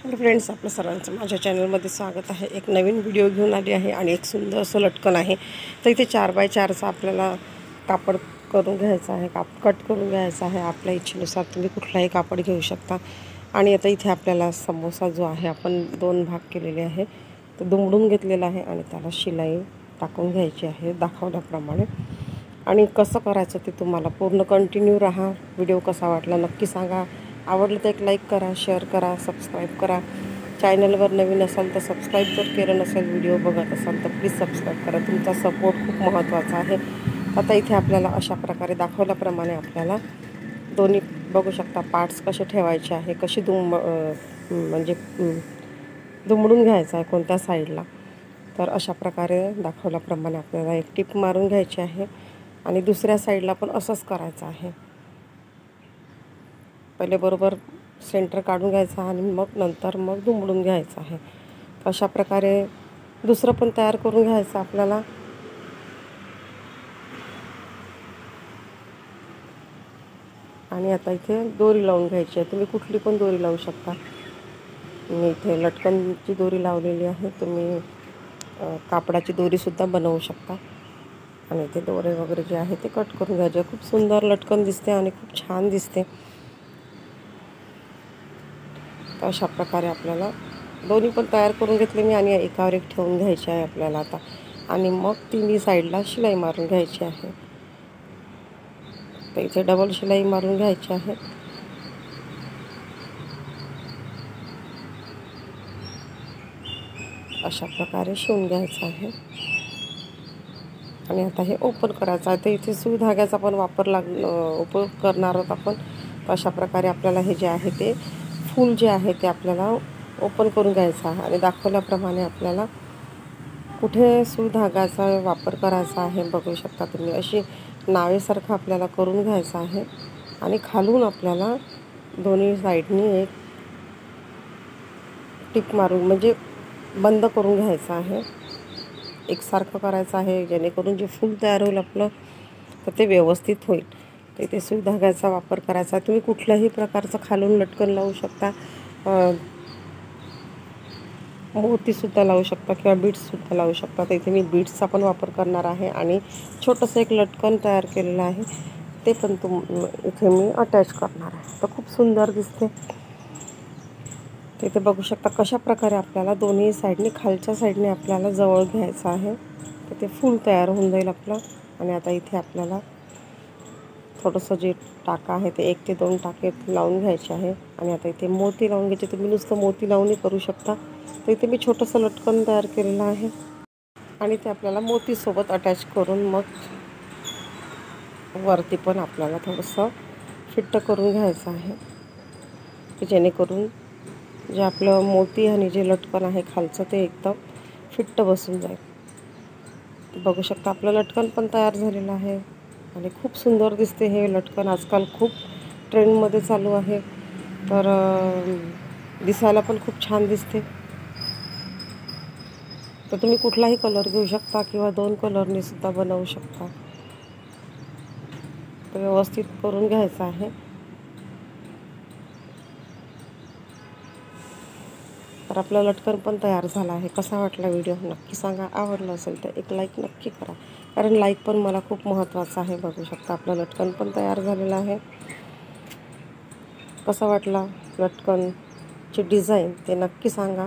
Hello friends, आपलं सर्वांचं माझ्या चॅनलमध्ये स्वागत आहे। एक नवीन व्हिडिओ घेऊन आली आहे आणि एक सुंदर असं लटकन आहे। तर इथे 4x4चा आपल्याला कापड करून घ्यायचा आहे, कट करून घ्यायचा आहे। आपल्या इच्छेनुसार तुम्ही कुठलाही कापड घेऊ शकता। आणि आता इथे आपल्याला समोसा जो आहे आपण 2 भाग केलेले आहे, तो दुमडून घेतलेला आहे आणि त्याला शिलाई टाकून घ्यायची आहे दाखवल्याप्रमाणे। आणि कसं करायचं ते तुम्हाला पूर्ण कंटिन्यू राहा। व्हिडिओ कसा वाटला नक्की सांगा। आवडलं तर एक लाईक करा, शेअर करा, सबस्क्राईब करा। चॅनलवर नवीन असाल तर सबस्क्राईब जर केलं नसेल, व्हिडिओ बघत असाल तर प्लीज सबस्क्राईब करा। तुमचा सपोर्ट खूप महत्त्वाचा आहे। आता इथे आपल्याला अशा प्रकारे दाखवल्याप्रमाणे आपल्याला दोन्ही बघू शकता पार्ट्स कसे ठेवायचे आहे, कशी म्हणजे दुमडून घ्यायचं आहे कोणत्या साईडला। तर अशा प्रकारे दाखवल्याप्रमाणे आपल्याला एक टिप मारून घ्यायची आहे आणि दुसऱ्या साईडला पण असंच करायचं आहे। पहिले बरोबर सेंटर काढून घ्यायचा आणि मग नंतर दुमडून घ्यायचं आहे। अशा प्रकारे दुसरं पण तयार करून घ्यायचं आपल्याला। आणि आता इथे दोरी लावून घ्यायची आहे, तुम्ही कुठली पण दोरी लावू शकता। मी इथे लटकनची दोरी लावलेली आहे, तुम्ही कापडाची दोरीसुद्धा बनवू शकता। आणि इथे दोरे वगैरे जे आहे ते कट करून घ्यायचे। खूप सुंदर लटकन दिसते आणि खूप छान दिसते। तर अशा प्रकारे आपल्याला दोन्ही पण तयार करून घेतले मी आणि एकावर एक ठेवून घ्यायचे आहे आपल्याला आता। आणि मग तिन्ही साईडला शिलाई मारून घ्यायची आहे। तर इथे डबल शिलाई मारून घ्यायची आहे। अशा प्रकारे शिवून घ्यायचं आहे। आणि आता हे ओपन करायचं आहे। तर इथे सुई धाग्याचा पण उपयोग करणार आहोत आपण। तर अशा प्रकारे आपल्याला हे जे आहे ते फूल जे आहे ते आपल्याला ओपन करून घ्यायचं आहे। आणि दाखवल्याप्रमाणे आपल्याला कुठे सुई धाग्याचा वापर करायचा आहे बघू शकता तुम्ही। अशी नावेसारखं आपल्याला करून घ्यायचं आहे आणि खालून आपल्याला दोन्ही साईडनी एक टिप मारून म्हणजे बंद करून घ्यायचं आहे। एकसारखं करायचं आहे जेणेकरून जे फूल तयार होईल आपलं तर ते व्यवस्थित होईल। तर इथे सुई धाग्याचा वापर करायचा। तुम्ही कुठल्याही प्रकारचं खालून लटकन लावू शकता, मोतीसुद्धा लावू शकता किंवा बीड्ससुद्धा लावू शकता। तर इथे मी बीड्सचा पण वापर करणार आहे आणि छोटंसं एक लटकन तयार केलेलं आहे, ते पण इथे मी अटॅच करणार आहे। तर खूप सुंदर दिसते। तिथे बघू शकता कशा प्रकारे आपल्याला दोन्ही साईडनी खालच्या साईडने आपल्याला जवळ घ्यायचं आहे, तर ते फूल तयार होऊन जाईल आपलं। आणि आता इथे आपल्याला थोडंसं जे टाका आहे ते 1 ते 2 टाके लावून घ्यायचे आहे। आणि आता इथे मोती लावून घ्यायचे। तुम्ही नुसतं मोती लावूनही करू शकता। तर इथे मी छोटंसं लटकन तयार केलेलं आहे आणि ते आपल्याला मोतीसोबत अटॅच करून मग वरती पण आपल्याला थोडंसं फिट्ट करून घ्यायचं आहे, की जेणेकरून जे आपलं मोती आणि जे लटकन आहे खालचं ते एकदम फिट्ट बसून जाईल। बघू शकता आपलं लटकन पण तयार झालेलं आहे आणि खूप सुंदर दिसते। हे लटकन आजकाल खूप ट्रेंडमध्ये चालू आहे, तर दिसायला पण खूप छान दिसते। तर तुम्ही कुठलाही कलर घेऊ शकता किंवा 2 कलरने सुद्धा बनवू शकता। तर व्यवस्थित करून घ्यायचं आहे। तर आपलं लटकन पण तयार झालं आहे। कसा वाटला व्हिडिओ नक्की सांगा। आवडलं असेल तर एक लाईक नक्की करा, कारण लाईक पण मला खूप महत्त्वाचं आहे। बघू शकता आपलं लटकन पण तयार झालेलं आहे। कसा वाटला लटकनची डिझाईन ते नक्की सांगा।